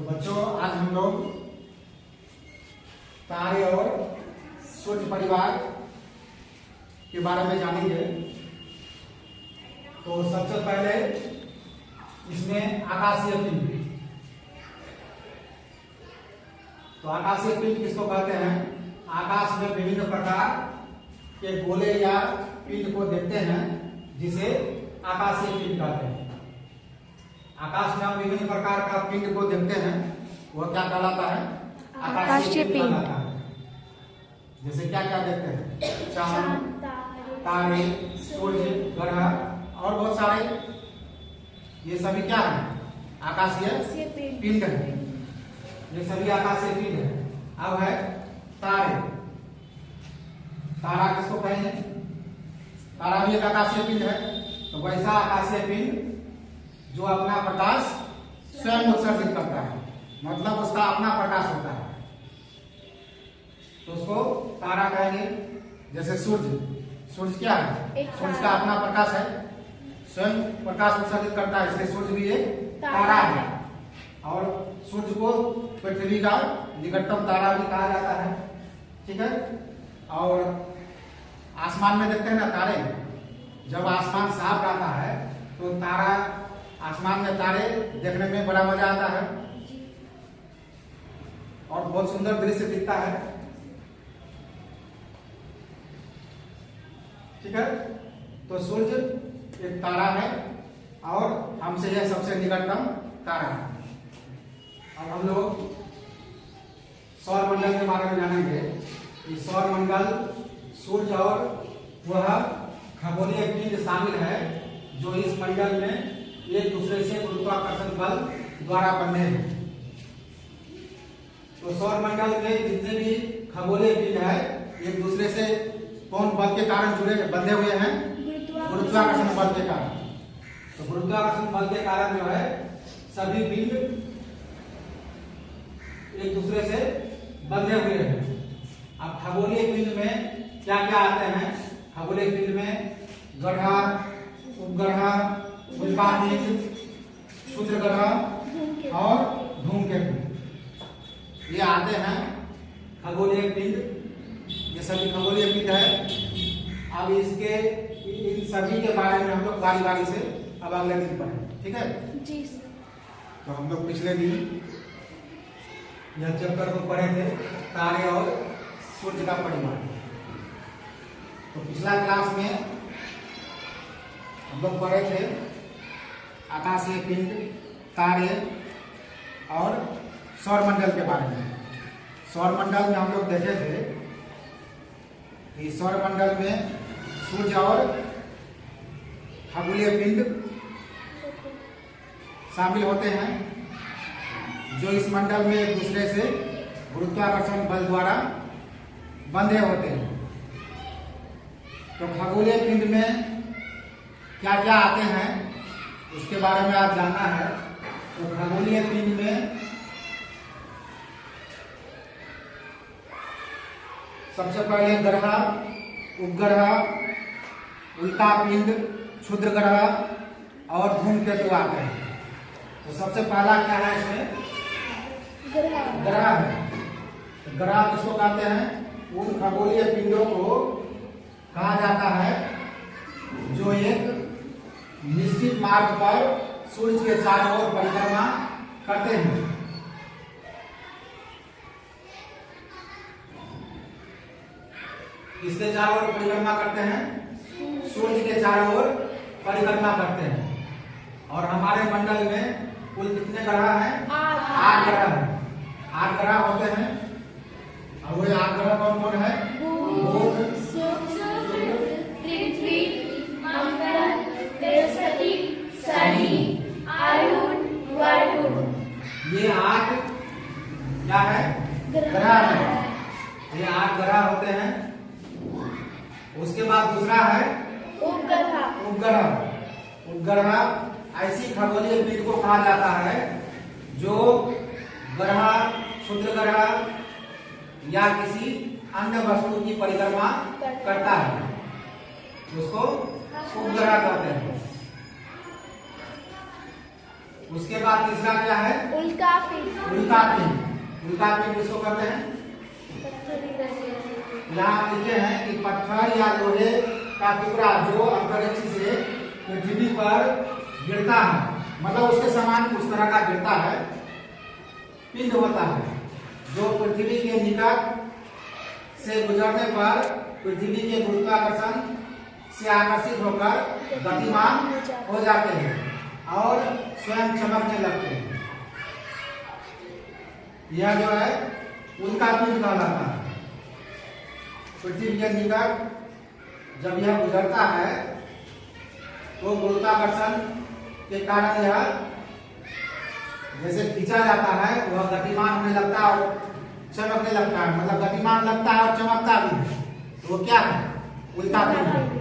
तो बच्चों आज हम लोग तारे और सूर्य परिवार के बारे में जानेंगे। तो सबसे पहले इसमें आकाशीय पिंड। तो आकाशीय पिंड किसको कहते हैं? आकाश में विभिन्न प्रकार के गोले या पिंड को देखते हैं जिसे आकाशीय पिंड कहते हैं। आकाश में हम विभिन्न प्रकार का पिंड को देखते हैं, वह क्या कहलाता है? आकाशीय पिंड कहलाता है। जैसे क्या क्या देखते हैं? चांद, तारे, सूर्य, ग्रह और बहुत सारे, ये सभी क्या है? आकाशीय पिंड है। ये सभी आकाशीय पिंड है। अब है तारे। तारा किसको कहेंगे? तारा भी एक आकाशीय पिंड है। तो वैसा आकाशीय पिंड जो अपना प्रकाश स्वयं उत्सर्जित करता है, मतलब उसका अपना प्रकाश होता है, तो उसको तारा कहेंगे। जैसे सूर्य क्या है? सूर्य का अपना प्रकाश है, स्वयं प्रकाश उत्सर्जित करता है, इसलिए सूर्य भी एक तारा है। और सूर्य को पृथ्वी का निकटतम तारा भी कहा जाता है। ठीक है। और आसमान में देखते हैं ना तारे, जब आसमान साफ रहता है तो तारा, आसमान में तारे देखने में बड़ा मजा आता है और बहुत सुंदर दृश्य दिखता है। ठीक है। तो सूर्य एक तारा है और हमसे यह सबसे निकटतम तारा है। अब हम लोग सौर मंडल के बारे में जानेंगे। इस सौर मंडल सूर्य और वह खगोलीय पिंड शामिल है जो इस मंडल में एक दूसरे से गुरुत्वाकर्षण बल द्वारा बने हैं। तो सौर मंडल में जितने भी खगोलीय पिंड है एक दूसरे से कौन बल के कारण जुड़े बंधे हुए हैं? गुरुत्वाकर्षण बल के कारण। तो गुरुत्वाकर्षण बल के कारण जो है सभी पिंड एक दूसरे से बंधे हुए हैं। अब खगोलीय पिंड में क्या क्या आते हैं? खगोलीय पिंड में ग्रह, उपग्रह, उल्कापिंड, क्षुद्र ग्रह और धूमकेतु, ये आते हैं खगोलीय पिंड। ये सभी खगोलीय पिंड है। अब इसके इन सभी के बारे में हम लोग बारी बारी से अब अगले दिन पढ़ेंगे। ठीक है जी। तो हम लोग पिछले दिन यह चैप्टर को पढ़े थे, तारे और सूर्य का परिवार। तो पिछला क्लास में हम लोग पढ़े थे आकाशीय पिंड, तारे और सौर मंडल के बारे में। सौर मंडल में हम लोग देखे थे कि सौर मंडल में सूर्य और खगोलीय पिंड शामिल होते हैं जो इस मंडल में एक दूसरे से गुरुत्वाकर्षण बल द्वारा बंधे होते हैं। तो खगोलीय पिंड में क्या क्या आते हैं उसके बारे में आज जानना है। तो खगोलीय पिंड में सबसे पहले ग्रह, उपग्रह, उल्कापिंड, क्षुद्र ग्रह और धूमकेतु आते हैं। तो सबसे पहला क्या है इसमें? ग्रह है। तो ग्रह किसको कहते हैं? उन खगोलीय पिंडों को कहा जाता है जो एक निश्चित मार्ग पर सूर्य के चारों ओर परिक्रमा करते हैं। किसके चारों ओर परिक्रमा करते हैं? सूर्य के चारों ओर परिक्रमा करते हैं। और हमारे मंडल में कुल कितने ग्रह हैं? 8 ग्रह हैं। 8 ग्रह होते हैं। और वो 8 ग्रह कौन कौन है? बुध, शुक्र, पृथ्वी, मंगल, बृहस्पति, शनि, अरुण, वरुण। ये 8 क्या है? ग्रह है। ये 8 ग्रह होते हैं। उसके बाद दूसरा है उपग्रह। उपग्रह ऐसी खगोलीय पिंड को कहा जाता है जो ग्रह, क्षुद्र ग्रह या किसी अन्य वस्तु की परिक्रमा करता है, उसको उपग्रह कहते हैं। उसके बाद तीसरा क्या है? उल्का पिंड। उल्का पिंड। उल्का पिंड किसको कहते हैं? यहाँ लिखे हैं कि पत्थर या लोहे का टुकड़ा जो अंतरिक्ष से पृथ्वी पर गिरता है, मतलब उसके समान उस तरह का गिरता है, पिंड होता है जो पृथ्वी के निकट से गुजरने पर पृथ्वी के गुरुत्वाकर्षण से आकर्षित होकर गतिमान हो जाते हैं और स्वयं चमकने लगते हैं। यह जो है उल्का पिंड कहलाता है। पृथ्वी के निकट जब यह गुजरता है तो गुरुत्वाकर्षण के कारण यह जैसे खींचा जाता है, वह गतिमान होने लगता है और चमकने लगता है, मतलब गतिमान लगता है और चमकता भी है। तो वो क्या है? उल्का पिंड।